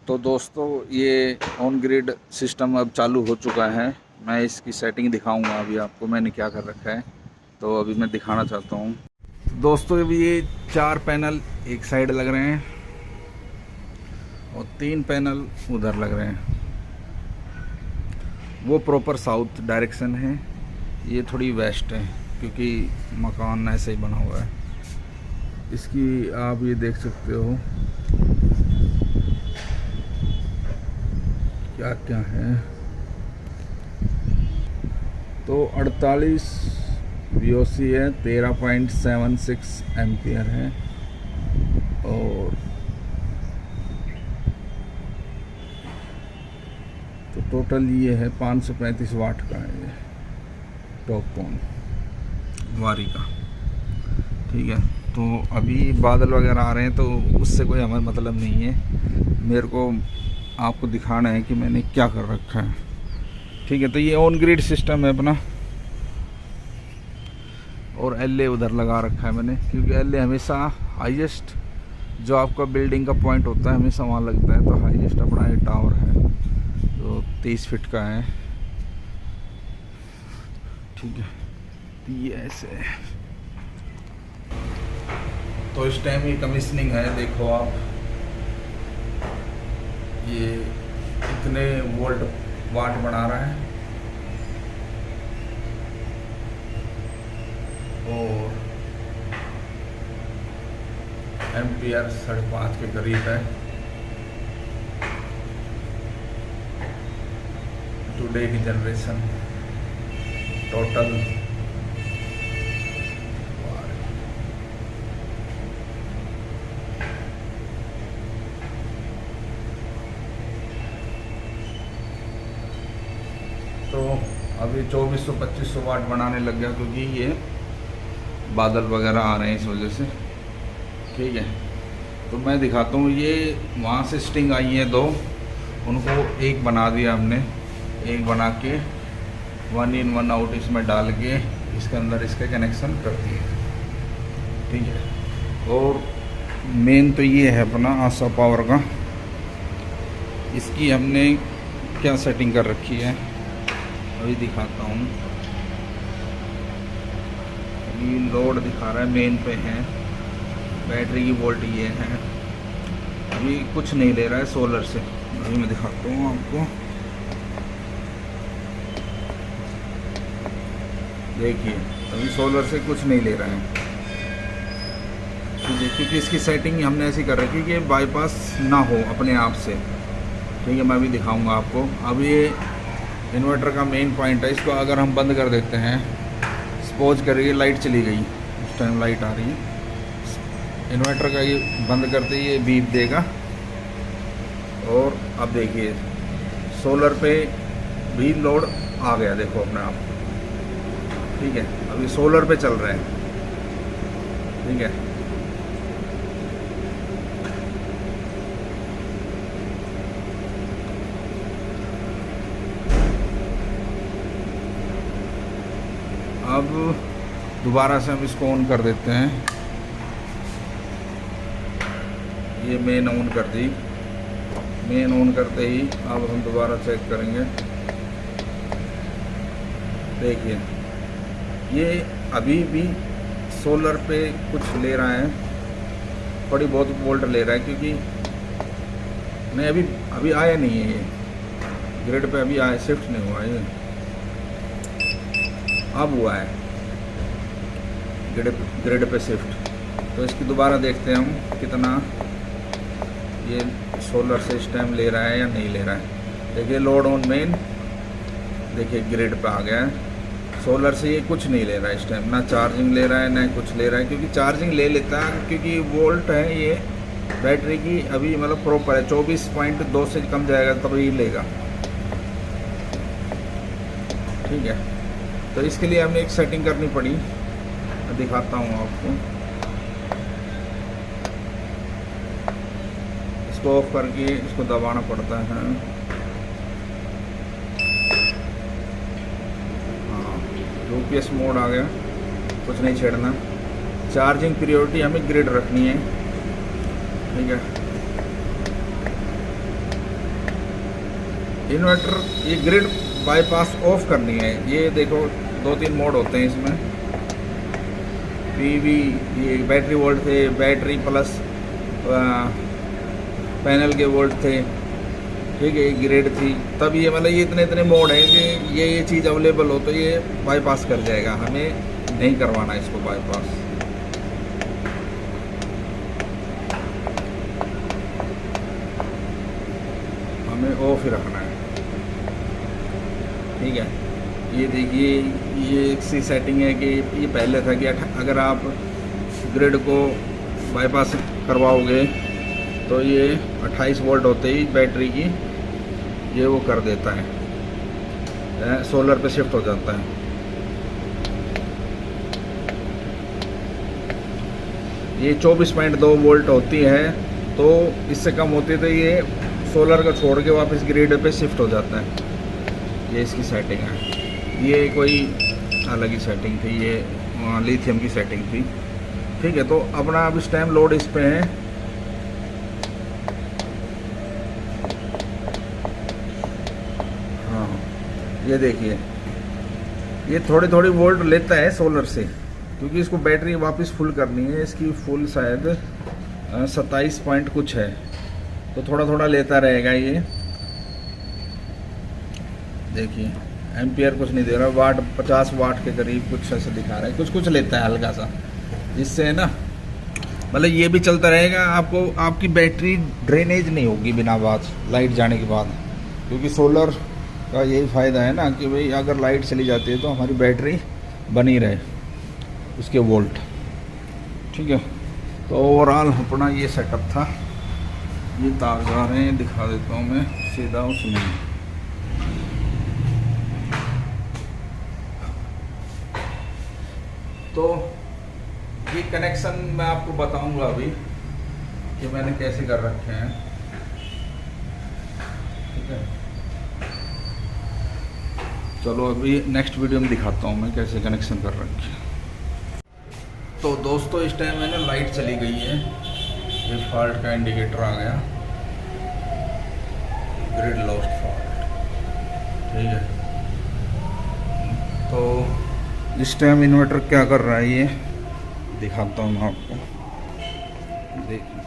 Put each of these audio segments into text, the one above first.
तो दोस्तों ये ऑन ग्रिड सिस्टम अब चालू हो चुका है। मैं इसकी सेटिंग दिखाऊंगा अभी आपको मैंने क्या कर रखा है, तो अभी मैं दिखाना चाहता हूँ। दोस्तों अभी ये 4 पैनल एक साइड लग रहे हैं और 3 पैनल उधर लग रहे हैं। वो प्रॉपर साउथ डायरेक्शन है, ये थोड़ी वेस्ट है क्योंकि मकान ऐसे ही बना हुआ है। इसकी आप ये देख सकते हो क्या क्या है। तो 48 VOC है, 13.76 एम्पियर है और तो टोटल ये है 535 वाट का है ये टॉप कॉन वारी का। ठीक है, तो अभी बादल वगैरह आ रहे हैं तो उससे कोई हमें मतलब नहीं है, मेरे को आपको दिखाना है कि मैंने क्या कर रखा है। ठीक है, तो ये ऑन ग्रिड सिस्टम है अपना और LA उधर लगा रखा है मैंने, क्योंकि LA हमेशा हाईएस्ट जो आपका बिल्डिंग का पॉइंट होता है हमेशा वहाँ लगता है। तो हाईएस्ट अपना ये टावर है जो 23 फीट का है। ठीक है, तो ये ऐसे है। तो इस टाइम ये कमीशनिंग है, देखो आप ये कितने वोल्ट वाट बना रहा है और एम्पियर 5.5 के करीब है। टुडे की जनरेशन टोटल तो अभी 2400-2500 वाट बनाने लग गया क्योंकि ये बादल वगैरह आ रहे हैं इस वजह से। ठीक है, तो मैं दिखाता हूँ। ये वहाँ से स्टिंग आई है 2, उनको एक बना दिया हमने, एक बना के 1 इन 1 आउट इसमें डाल के इसके अंदर इसका कनेक्शन कर दिए। ठीक है, और मेन तो ये है अपना आशा पावर का, इसकी हमने क्या सेटिंग कर रखी है अभी दिखाता हूँ। अभी लोड दिखा रहा है, मेन पे है, बैटरी की वोल्ट ये है, अभी कुछ नहीं ले रहा है सोलर से। अभी मैं दिखाता हूँ आपको, देखिए अभी सोलर से कुछ नहीं ले रहा है। ठीक है, क्योंकि इसकी सेटिंग हमने ऐसी कर रखी कि बाईपास ना हो अपने आप से। ठीक है, मैं भी दिखाऊंगा आपको। अब ये इन्वर्टर का मेन पॉइंट है, इसको अगर हम बंद कर देते हैं, सपोज करिए लाइट चली गई, उस टाइम लाइट आ रही है, इन्वर्टर का ये बंद करते ही ये बीप देगा। और अब देखिए सोलर पे भी लोड आ गया, देखो अपने आप। ठीक है, अभी सोलर पे चल रहा है। ठीक है, अब दोबारा से हम इसको ऑन कर देते हैं। ये मेन ऑन कर दी, मेन ऑन करते ही अब हम दोबारा चेक करेंगे। देखिए ये अभी भी सोलर पे कुछ ले रहा है, थोड़ी बहुत वोल्ट ले रहा है, क्योंकि नहीं अभी आया नहीं है, ये ग्रिड पे अभी आया, शिफ्ट नहीं हुआ ये, अब हुआ है ग्रिड पे शिफ्ट। तो इसकी दोबारा देखते हैं हम कितना ये सोलर से इस टाइम ले रहा है या नहीं ले रहा है। देखिए लोड ऑन मेन, देखिए ग्रिड पे आ गया है। सोलर से ये कुछ नहीं ले रहा है इस टाइम, ना चार्जिंग ले रहा है ना कुछ ले रहा है, क्योंकि चार्जिंग ले लेता है क्योंकि वोल्ट है ये बैटरी की अभी मतलब प्रॉपर है। 24.2 से कम जाएगा तब ये लेगा। ठीक है, तो इसके लिए हमें एक सेटिंग करनी पड़ी, मैं दिखाता हूँ आपको। इसको ऑफ करके इसको दबाना पड़ता है। हाँ, UPS मोड आ गया, कुछ नहीं छेड़ना। चार्जिंग प्रायोरिटी हमें ग्रिड रखनी है। ठीक है, इन्वर्टर ये ग्रिड बाईपास ऑफ करनी है। ये देखो 2-3 मोड होते हैं इसमें, पीवी, ये बैटरी वोल्ट थे, बैटरी प्लस पैनल के वोल्ट थे, ठीक है, ग्रेड थी। तब ये मतलब ये इतने मोड हैं कि ये चीज़ अवेलेबल हो तो ये बाईपास कर जाएगा। हमें नहीं करवाना इसको बाईपास। हमें ऑफ ही रखना है, ठीक है। ये देखिए ये एक सी सेटिंग है कि ये पहले था कि अगर आप ग्रिड को बाईपास करवाओगे तो ये 28 वोल्ट होते ही बैटरी की ये वो कर देता है, सोलर पे शिफ्ट हो जाता है। ये 24.2 वोल्ट होती है, तो इससे कम होती है तो ये सोलर का छोड़ के वापस ग्रिड पे शिफ्ट हो जाता है। ये इसकी सेटिंग है। ये कोई अलग ही सेटिंग थी, ये लिथियम की सेटिंग थी, ठीक है। तो अपना अब इस टाइम लोड इस पे है, हाँ ये देखिए ये थोड़ी वोल्ट लेता है सोलर से, क्योंकि इसको बैटरी वापस फुल करनी है। इसकी फुल शायद 27 पॉइंट कुछ है, तो थोड़ा लेता रहेगा ये। देखिए एम्पियर कुछ नहीं दे रहा, वाट 50 वाट के करीब कुछ ऐसे दिखा रहा है, कुछ लेता है हल्का सा, जिससे है ना मतलब ये भी चलता रहेगा। आपको आपकी बैटरी ड्रेनेज नहीं होगी बिना बात लाइट जाने के बाद, क्योंकि सोलर का यही फ़ायदा है ना कि भाई अगर लाइट चली जाती है तो हमारी बैटरी बनी रहे उसके वोल्ट, ठीक है। तो ओवरऑल अपना ये सेटअप था। ये तार जा रहे हैं, दिखा देता हूँ मैं सीधा उसमें। तो ये कनेक्शन मैं आपको बताऊंगा अभी कि मैंने कैसे कर रखे हैं, ठीक है। चलो अभी नेक्स्ट वीडियो में दिखाता हूँ मैं कैसे कनेक्शन कर रखे हैं। तो दोस्तों इस टाइम है ना लाइट चली गई है, ये फॉल्ट का इंडिकेटर आ गया, ग्रिड लॉस्ट फॉल्ट, ठीक है। तो इस टाइम इन्वर्टर क्या कर रहा है ये दिखाता हूँ मैं आपको। देखिए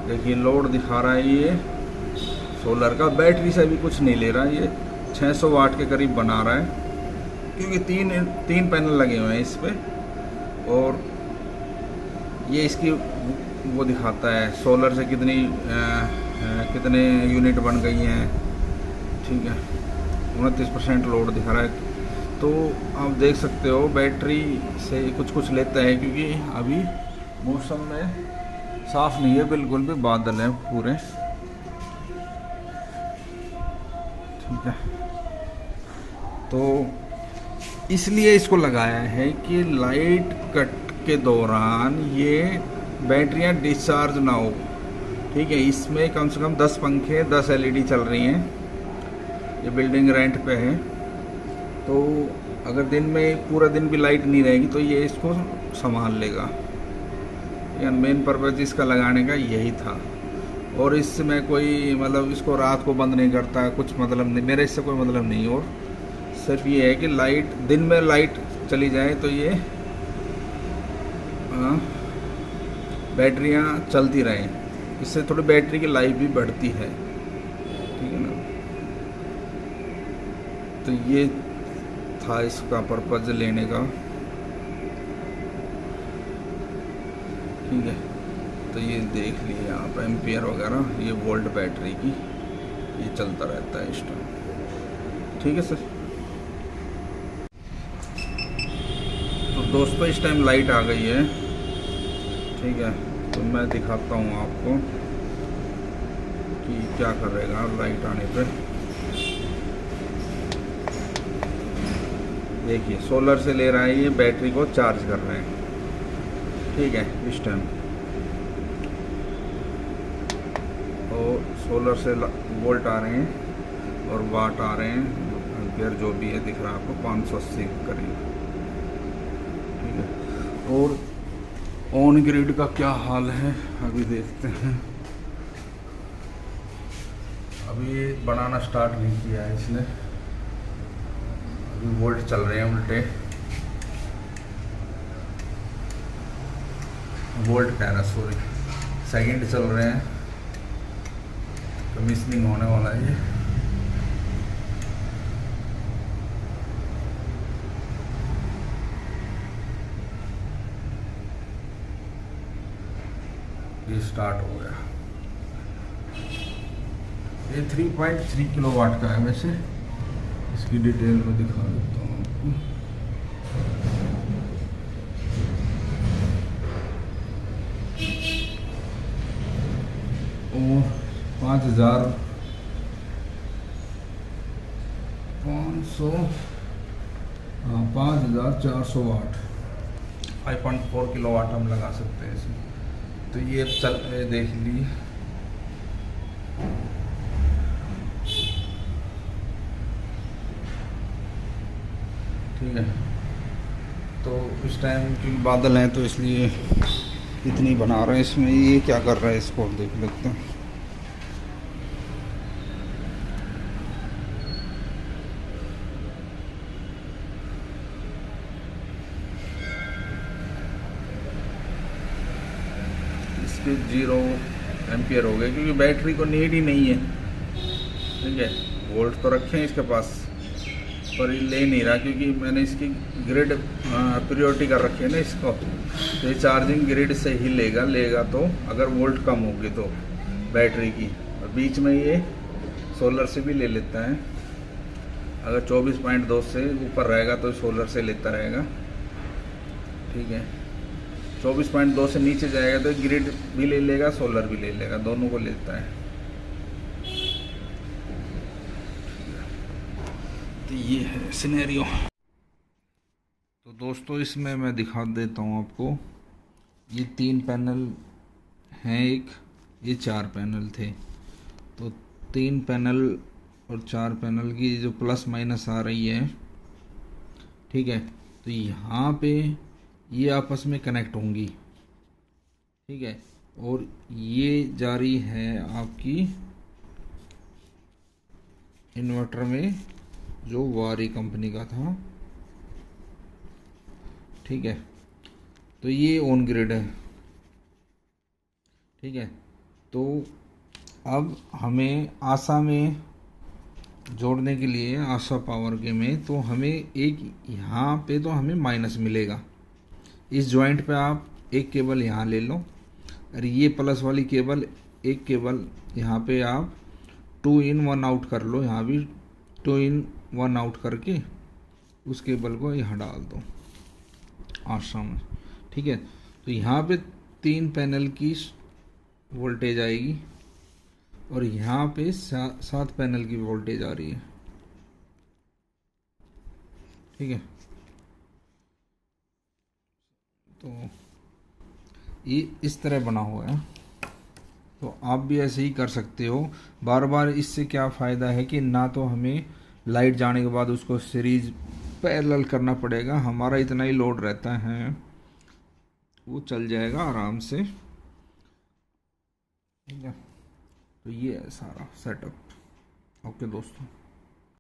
देखिए लोड दिखा रहा है ये सोलर का, बैटरी से भी कुछ नहीं ले रहा है, ये 600 वाट के करीब बना रहा है, क्योंकि तीन पैनल लगे हुए हैं इस पे। और ये इसकी वो दिखाता है सोलर से कितने यूनिट बन गई हैं, ठीक है। 29% लोड दिखा रहा है। तो आप देख सकते हो बैटरी से कुछ लेता है, क्योंकि अभी मौसम में साफ नहीं है बिल्कुल भी, बादल हैं पूरे, ठीक है। तो इसलिए इसको लगाया है कि लाइट कट के दौरान ये बैटरियां डिस्चार्ज ना हो, ठीक है। इसमें कम से कम 10 पंखे 10 LED चल रही हैं, ये बिल्डिंग रेंट पे है। तो अगर दिन में पूरा दिन भी लाइट नहीं रहेगी तो ये इसको संभाल लेगा। यानी मेन पर्पज़ इसका लगाने का यही था। और इससे मैं कोई मतलब इसको रात को बंद नहीं करता, कुछ मतलब नहीं, मेरा इससे कोई मतलब नहीं। और सिर्फ ये है कि लाइट दिन में लाइट चली जाए तो ये बैटरियां चलती रहें, इससे थोड़ी बैटरी की लाइफ भी बढ़ती है, ठीक है ना। तो ये था इसका पर्पज़ लेने का, ठीक है। तो ये देख लिए आप एम्पियर वगैरह, ये वोल्ट बैटरी की ये चलता रहता है इस टाइम, ठीक है सर। तो दोस्तों इस टाइम लाइट आ गई है, ठीक है। तो मैं दिखाता हूँ आपको कि क्या करेगा लाइट आने पे। देखिए सोलर से ले रहा है, ये बैटरी को चार्ज कर रहे हैं, ठीक है इस टाइम। और सोलर से वोल्ट आ रहे हैं और वाट आ रहे हैं, एम्पियर जो भी है दिख रहा है आपको 580 करीब, ठीक है। और ऑन ग्रिड का क्या हाल है अभी देखते हैं। अभी बनाना स्टार्ट नहीं किया है इसने, अभी वोल्ट चल रहे हैं उल्टे, वोल्ट कह रहा सॉरी, सेकंड चल रहे हैं, कमीशनिंग होने वाला है ये स्टार्ट हो गया। ये 3.3 किलोवाट का है, वैसे इसकी डिटेल में दिखा देता हूँ आपको। और 5,400 वाट, 5.4 किलोवाट हम लगा सकते हैं इसमें। तो ये चल देख ली, ठीक है। तो इस टाइम क्योंकि बादल हैं तो इसलिए इतनी बना रहे हैं इसमें। ये क्या कर रहा है इसको देख लेते हैं। इसके 0 एम्पियर हो गए क्योंकि बैटरी को नीड ही नहीं है, ठीक है। वोल्ट तो रखे हैं इसके पास पर ये ले नहीं रहा क्योंकि मैंने इसकी ग्रिड प्रायोरिटी कर रखी है ना इसको, तो ये चार्जिंग ग्रिड से ही लेगा तो अगर वोल्ट कम होगी तो बैटरी की, और बीच में ये सोलर से भी ले लेता है। अगर 24.2 से ऊपर रहेगा तो सोलर से लेता रहेगा, ठीक है। 24.2 से नीचे जाएगा तो ग्रिड भी ले लेगा, सोलर भी ले लेगा, दोनों को लेता है। तो ये है सिनेरियो। तो दोस्तों इसमें मैं दिखा देता हूँ आपको, ये 3 पैनल हैं, ये 4 पैनल थे। तो 3 पैनल और 4 पैनल की जो प्लस माइनस आ रही है, ठीक है। तो यहाँ पे ये आपस में कनेक्ट होंगी, ठीक है। और ये जा रही है आपकी इन्वर्टर में जो वारी कंपनी का था, ठीक है। तो ये ऑन ग्रिड है, ठीक है। तो अब हमें आशा में जोड़ने के लिए, आशा पावर के में, तो हमें एक यहाँ पे तो हमें माइनस मिलेगा। इस जॉइंट पे आप एक केबल यहाँ ले लो, और ये प्लस वाली केबल, एक केबल यहाँ पे आप 2 in 1 आउट कर लो, यहाँ भी 2 in 1 आउट करके उस केबल को यहाँ डाल दो आशा में, ठीक है। तो यहाँ पे 3 पैनल की वोल्टेज आएगी और यहाँ पे 7 पैनल की वोल्टेज आ रही है, ठीक है। तो ये इस तरह बना हुआ है, तो आप भी ऐसे ही कर सकते हो। बार बार इससे क्या फ़ायदा है कि ना तो हमें लाइट जाने के बाद उसको सीरीज पैरेलल करना पड़ेगा, हमारा इतना ही लोड रहता है, वो चल जाएगा आराम से, ठीक है। तो ये है सारा सेटअप। ओके दोस्तों।